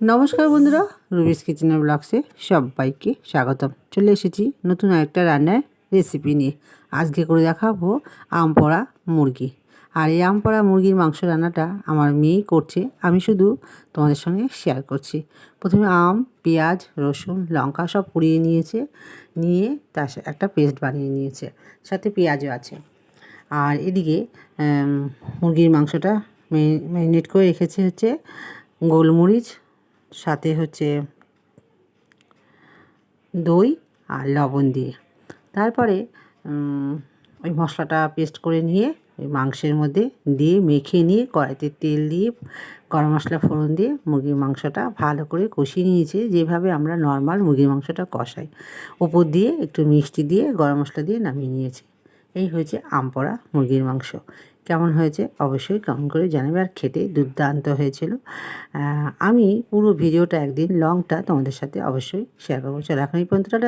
নমস্কার বন্ধুরা, রুবিস কিচেন ব্লগসে সবাইকে স্বাগতম। চলে এসেছি নতুন আরেকটা রান্নার রেসিপি নিয়ে। আজকে করে দেখাবো আম পোড়া মুরগি। আর এই আম পোড়া মুরগির মাংস রান্নাটা আমার মেয়েই করছে, আমি শুধু তোমাদের সঙ্গে শেয়ার করছি। প্রথমে আম, পেঁয়াজ, রসুন, লঙ্কা সব পুড়িয়ে নিয়েছে, নিয়ে তার একটা পেস্ট বানিয়ে নিয়েছে, সাথে পেঁয়াজও আছে। আর এদিকে মুরগির মাংসটা ম্যারিনেট করে রেখেছে হচ্ছে গোলমরিচ, সাথে হচ্ছে দই আর লবণ দিয়ে। তারপরে ওই মশলাটা পেস্ট করে নিয়ে ওই মাংসের মধ্যে দিয়ে মেখে নিয়ে কড়াইতে তেল দিয়ে গরম মশলা ফোড়ন দিয়ে মুরগির মাংসটা ভালো করে কষিয়ে নিয়েছে, যেভাবে আমরা নর্মাল মুরগির মাংসটা কষাই। ওপর দিয়ে একটু মিষ্টি দিয়ে গরম মশলা দিয়ে নামিয়ে নিয়েছে। এই হয়েছে আম পোড়া মুরগির মাংস। কেমন হয়েছে অবশ্যই কমেন্ট করে জানাবে। আর খেতে দুর্দান্ত হয়েছিল। আমি পুরো ভিডিওটা একদিন লংটা তোমাদের সাথে অবশ্যই শেয়ার করবো। চলো এখন এই পর্যন্ত।